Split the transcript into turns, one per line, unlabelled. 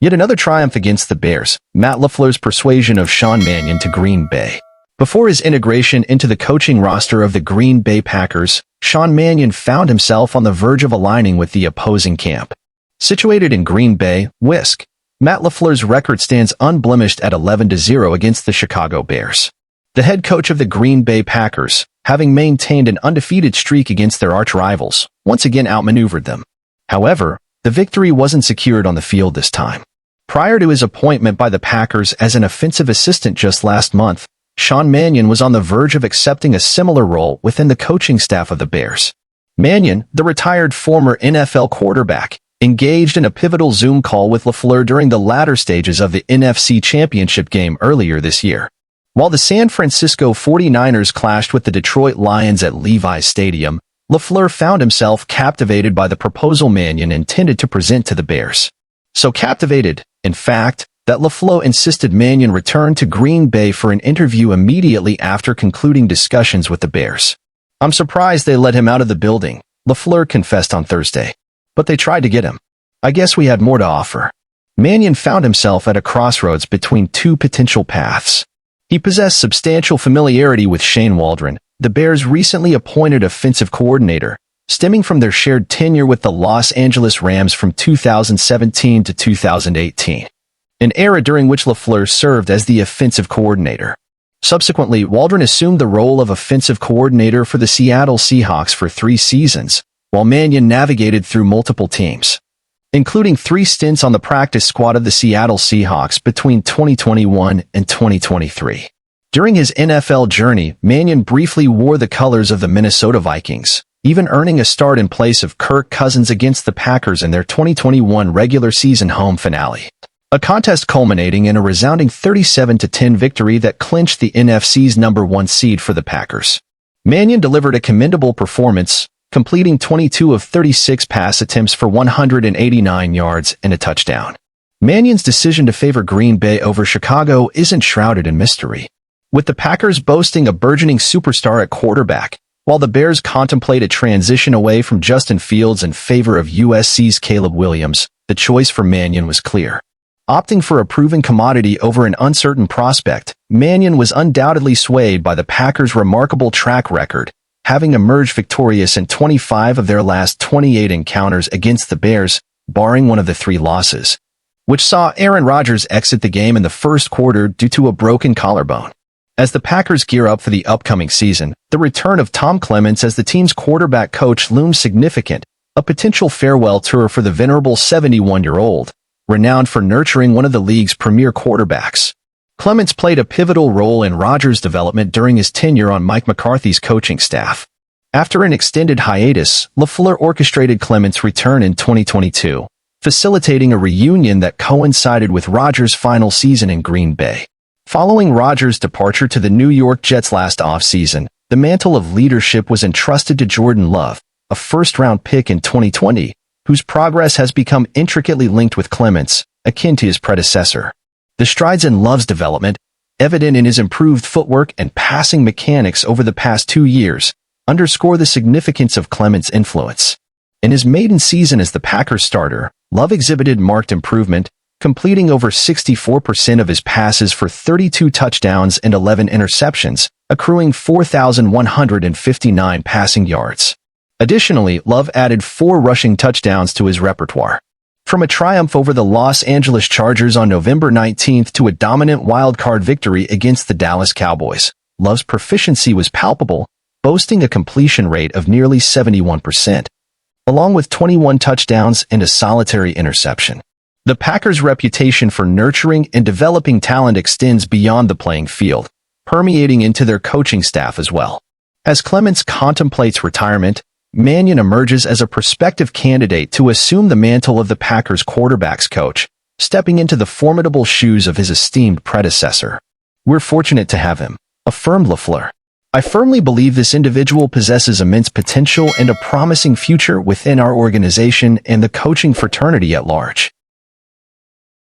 Yet another triumph against the Bears, Matt LaFleur's persuasion of Sean Mannion to Green Bay. Before his integration into the coaching roster of the Green Bay Packers, Sean Mannion found himself on the verge of aligning with the opposing camp. Situated in Green Bay, Wisc, Matt LaFleur's record stands unblemished at 11-0 against the Chicago Bears. The head coach of the Green Bay Packers, having maintained an undefeated streak against their arch-rivals, once again outmaneuvered them. However, the victory wasn't secured on the field this time. Prior to his appointment by the Packers as an offensive assistant just last month, Sean Mannion was on the verge of accepting a similar role within the coaching staff of the Bears. Mannion, the retired former NFL quarterback, engaged in a pivotal Zoom call with LaFleur during the latter stages of the NFC Championship game earlier this year. While the San Francisco 49ers clashed with the Detroit Lions at Levi's Stadium, LaFleur found himself captivated by the proposal Mannion intended to present to the Bears. So captivated, in fact, that LaFleur insisted Mannion return to Green Bay for an interview immediately after concluding discussions with the Bears. "I'm surprised they let him out of the building," LaFleur confessed on Thursday. "But they tried to get him. I guess we had more to offer." Mannion found himself at a crossroads between two potential paths. He possessed substantial familiarity with Shane Waldron, the Bears' recently appointed offensive coordinator, stemming from their shared tenure with the Los Angeles Rams from 2017 to 2018. An era during which LaFleur served as the offensive coordinator. Subsequently, Waldron assumed the role of offensive coordinator for the Seattle Seahawks for 3 seasons, while Mannion navigated through multiple teams, including 3 stints on the practice squad of the Seattle Seahawks between 2021 and 2023. During his NFL journey, Mannion briefly wore the colors of the Minnesota Vikings, even earning a start in place of Kirk Cousins against the Packers in their 2021 regular season home finale. A contest culminating in a resounding 37-10 victory that clinched the NFC's #1 seed for the Packers. Mannion delivered a commendable performance, completing 22 of 36 pass attempts for 189 yards and a touchdown. Mannion's decision to favor Green Bay over Chicago isn't shrouded in mystery. With the Packers boasting a burgeoning superstar at quarterback, while the Bears contemplate a transition away from Justin Fields in favor of USC's Caleb Williams, the choice for Mannion was clear. Opting for a proven commodity over an uncertain prospect, Mannion was undoubtedly swayed by the Packers' remarkable track record, having emerged victorious in 25 of their last 28 encounters against the Bears, barring one of the 3 losses, which saw Aaron Rodgers exit the game in the first quarter due to a broken collarbone. As the Packers gear up for the upcoming season, the return of Tom Clements as the team's quarterback coach looms significant, a potential farewell tour for the venerable 71-year-old, renowned for nurturing one of the league's premier quarterbacks. Clements played a pivotal role in Rodgers' development during his tenure on Mike McCarthy's coaching staff. After an extended hiatus, LaFleur orchestrated Clements' return in 2022, facilitating a reunion that coincided with Rodgers' final season in Green Bay. Following Rodgers' departure to the New York Jets last offseason, the mantle of leadership was entrusted to Jordan Love, a first-round pick in 2020, whose progress has become intricately linked with Clements, akin to his predecessor. The strides in Love's development, evident in his improved footwork and passing mechanics over the past 2 years, underscore the significance of Clements' influence. In his maiden season as the Packers starter, Love exhibited marked improvement, completing over 64% of his passes for 32 touchdowns and 11 interceptions, accruing 4,159 passing yards. Additionally, Love added 4 rushing touchdowns to his repertoire. From a triumph over the Los Angeles Chargers on November 19 to a dominant wildcard victory against the Dallas Cowboys, Love's proficiency was palpable, boasting a completion rate of nearly 71%, along with 21 touchdowns and a solitary interception. The Packers' reputation for nurturing and developing talent extends beyond the playing field, permeating into their coaching staff as well. As Clements contemplates retirement, Mannion emerges as a prospective candidate to assume the mantle of the Packers' quarterbacks coach, stepping into the formidable shoes of his esteemed predecessor. "We're fortunate to have him," affirmed LaFleur. "I firmly believe this individual possesses immense potential and a promising future within our organization and the coaching fraternity at large."